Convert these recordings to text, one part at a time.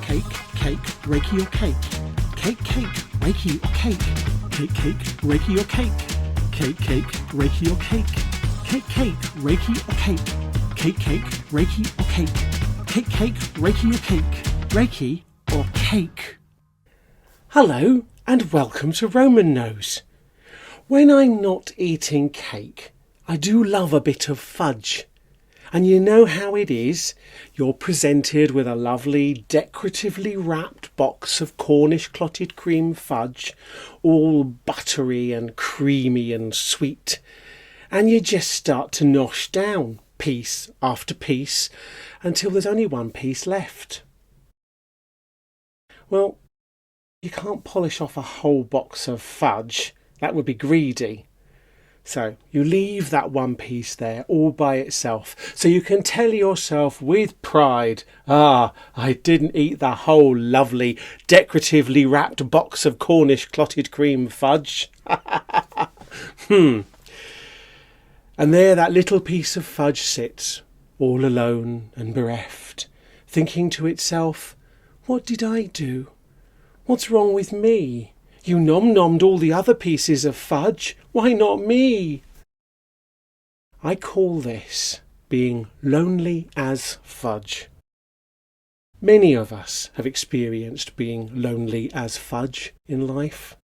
Cake, cake, Reiki or cake. Cake, cake, Reiki or cake. Cake, cake, Reiki or cake. Cake, cake, Reiki or cake. Cake, cake, Reiki or cake. Cake, cake, Reiki or cake. Cake, cake, Reiki or cake. Reiki or cake. Hello and welcome to Roman Nose. When I'm not eating cake, I do love a bit of fudge. And you know how it is. You're presented with a lovely, decoratively wrapped box of Cornish clotted cream fudge, all buttery and creamy and sweet. And you just start to nosh down, piece after piece, until there's only one piece left. Well, you can't polish off a whole box of fudge. That would be greedy. So you leave that one piece there all by itself, so you can tell yourself with pride, I didn't eat the whole lovely, decoratively wrapped box of Cornish clotted cream fudge. And there that little piece of fudge sits, all alone and bereft, thinking to itself, what did I do? What's wrong with me? You nom-nommed all the other pieces of fudge. Why not me? I call this being lonely as fudge. Many of us have experienced being lonely as fudge in life.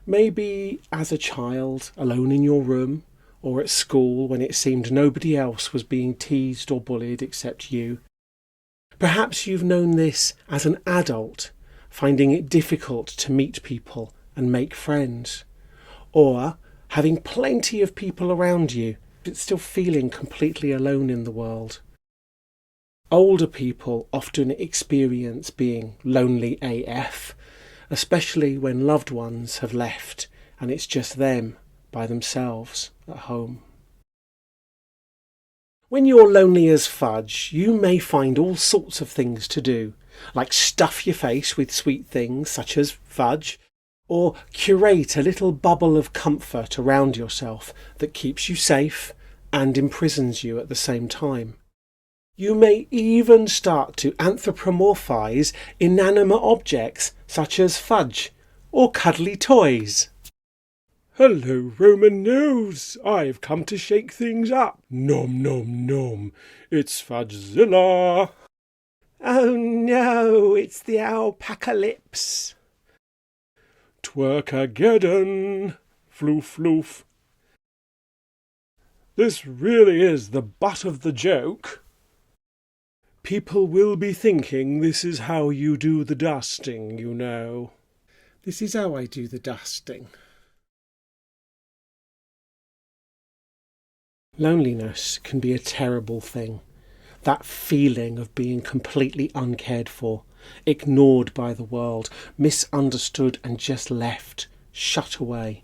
Maybe as a child, alone in your room, or at school when it seemed nobody else was being teased or bullied except you. Perhaps you've known this as an adult, finding it difficult to meet people and make friends, or having plenty of people around you but still feeling completely alone in the world. Older people often experience being lonely AF, especially when loved ones have left and it's just them by themselves at home. When you're lonely as fudge, you may find all sorts of things to do, like stuff your face with sweet things such as fudge, or curate a little bubble of comfort around yourself that keeps you safe and imprisons you at the same time. You may even start to anthropomorphise inanimate objects such as fudge or cuddly toys. Hello, Roman Nose. I've come to shake things up. Nom, nom, nom. It's Fudgezilla. Oh no, it's the alpacalypse. Twerkageddon. Floof, floof. This really is the butt of the joke. People will be thinking this is how you do the dusting, you know. This is how I do the dusting. Loneliness can be a terrible thing. That feeling of being completely uncared for, ignored by the world, misunderstood and just left, shut away.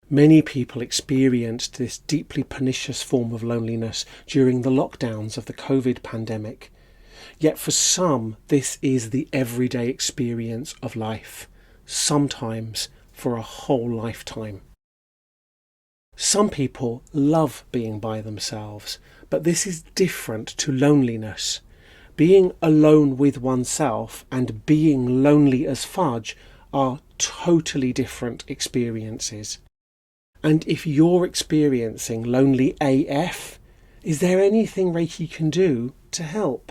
Many people experienced this deeply pernicious form of loneliness during the lockdowns of the COVID pandemic. Yet for some, this is the everyday experience of life, sometimes for a whole lifetime. Some people love being by themselves, but this is different to loneliness. Being alone with oneself and being lonely as fudge are totally different experiences. And if you're experiencing lonely AF, is there anything Reiki can do to help?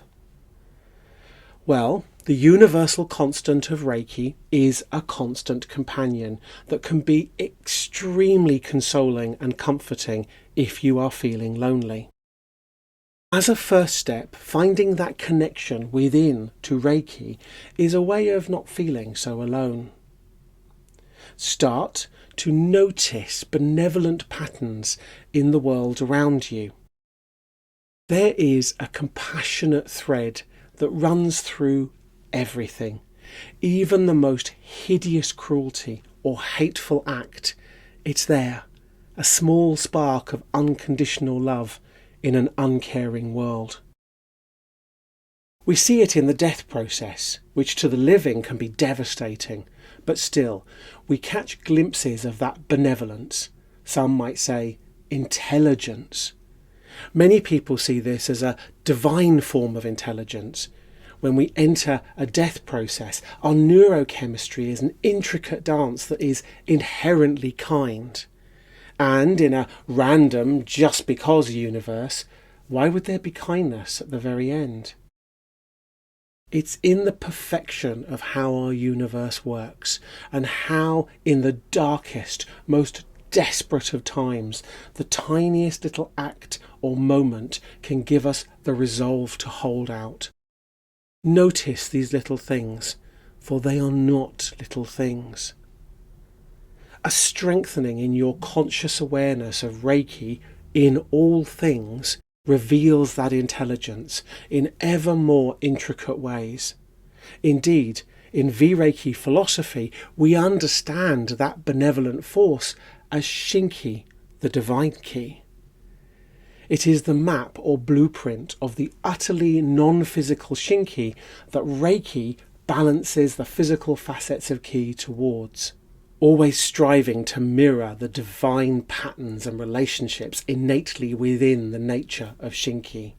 Well, the universal constant of Reiki is a constant companion that can be extremely consoling and comforting if you are feeling lonely. As a first step, finding that connection within to Reiki is a way of not feeling so alone. Start to notice benevolent patterns in the world around you. There is a compassionate thread that runs through everything, even the most hideous cruelty or hateful act. It's there, a small spark of unconditional love in an uncaring world. We see it in the death process, which to the living can be devastating, but still, we catch glimpses of that benevolence, some might say intelligence. Many people see this as a divine form of intelligence, when we enter a death process, our neurochemistry is an intricate dance that is inherently kind. And in a random just because universe, why would there be kindness at the very end? It's in the perfection of how our universe works, and how in the darkest, most desperate of times, the tiniest little act or moment can give us the resolve to hold out. Notice these little things, for they are not little things. A strengthening in your conscious awareness of Reiki in all things reveals that intelligence in ever more intricate ways. Indeed, in V-Reiki philosophy, we understand that benevolent force as Shinki, the divine key. It is the map or blueprint of the utterly non-physical Shinki that Reiki balances the physical facets of ki towards, always striving to mirror the divine patterns and relationships innately within the nature of Shinki.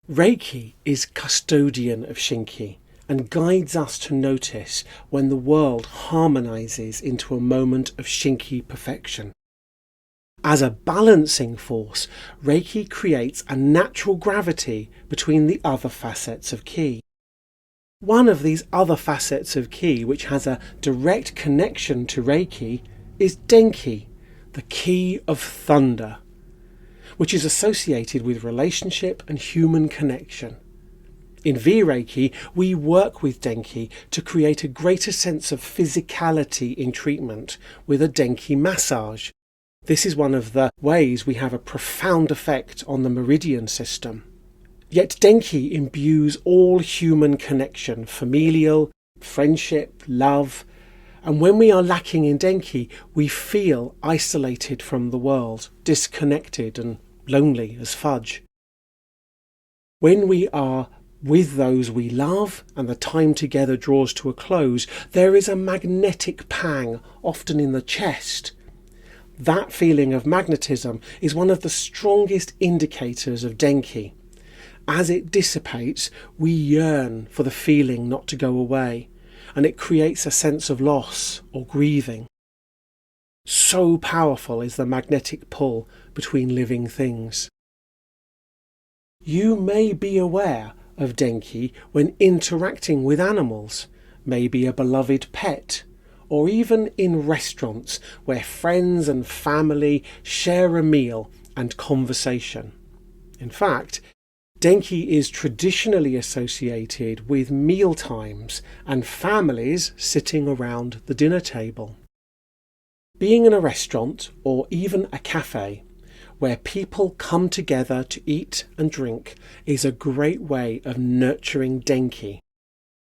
Reiki is custodian of Shinki and guides us to notice when the world harmonizes into a moment of Shinki perfection. As a balancing force, Reiki creates a natural gravity between the other facets of ki. One of these other facets of ki, which has a direct connection to Reiki, is Denki, the ki of thunder, which is associated with relationship and human connection. In V-Reiki, we work with Denki to create a greater sense of physicality in treatment with a Denki massage. This is one of the ways we have a profound effect on the meridian system. Yet Denki imbues all human connection, familial, friendship, love, and when we are lacking in Denki, we feel isolated from the world, disconnected and lonely as fudge. When we are with those we love and the time together draws to a close, there is a magnetic pang, often in the chest. That feeling of magnetism is one of the strongest indicators of Denki. As it dissipates, we yearn for the feeling not to go away, and it creates a sense of loss or grieving. So powerful is the magnetic pull between living things. You may be aware of Denki when interacting with animals, maybe a beloved pet, or even in restaurants where friends and family share a meal and conversation. In fact, Denki is traditionally associated with meal times and families sitting around the dinner table. Being in a restaurant or even a cafe where people come together to eat and drink is a great way of nurturing Denki.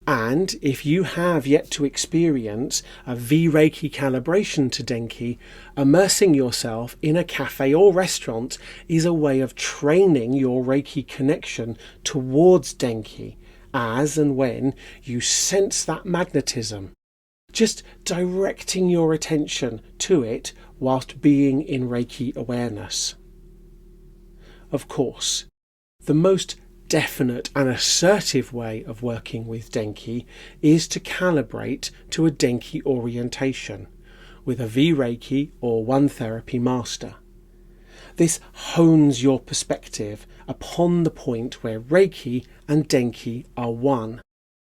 And if you have yet to experience a V-Reiki calibration to Denki, immersing yourself in a cafe or restaurant is a way of training your Reiki connection towards Denki as and when you sense that magnetism, just directing your attention to it whilst being in Reiki awareness. Of course, the most definite and assertive way of working with Denki is to calibrate to a Denki orientation with a V-Reiki or One Therapy master. This hones your perspective upon the point where Reiki and Denki are one,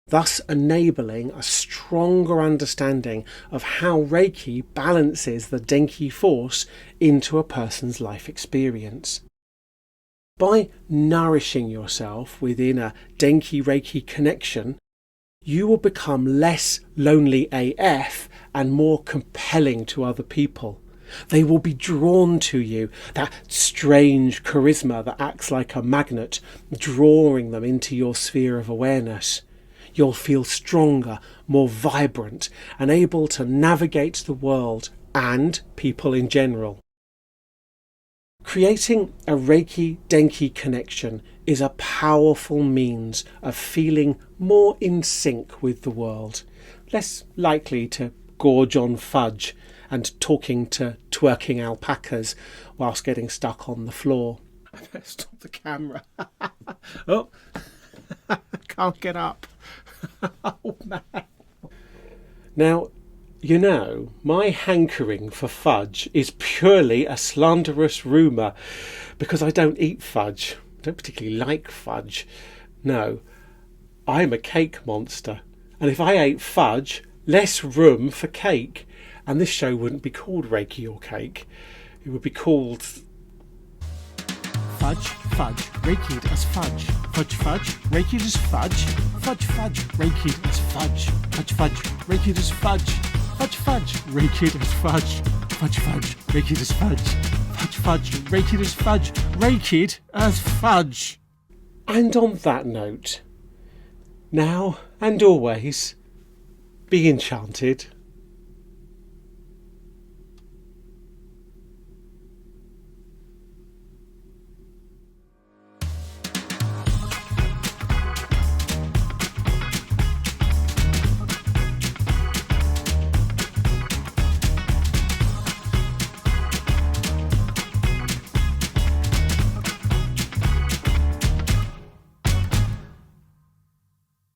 thus enabling a stronger understanding of how Reiki balances the Denki force into a person's life experience. By nourishing yourself within a Denki Reiki connection, you will become less lonely AF and more compelling to other people. They will be drawn to you, that strange charisma that acts like a magnet, drawing them into your sphere of awareness. You'll feel stronger, more vibrant, and able to navigate the world and people in general. Creating a Reiki Denki connection is a powerful means of feeling more in sync with the world, less likely to gorge on fudge and talking to twerking alpacas whilst getting stuck on the floor. I better stop the camera. Oh. can't get up. Oh, man. Now, you know, my hankering for fudge is purely a slanderous rumour because I don't eat fudge. I don't particularly like fudge. No, I'm a cake monster. And if I ate fudge, less room for cake. And this show wouldn't be called Reiki or Cake. It would be called... Fudge, fudge, Reiki as fudge. Fudge, fudge, Reiki as fudge. Fudge, fudge, Reiki as fudge. Fudge, fudge, Reiki as fudge. Fudge, fudge, Reiki as fudge. Fudge, fudge, Reiki as fudge. Fudge, fudge, Reiki as fudge. Reiki as fudge. And on that note, now and always, be enchanted.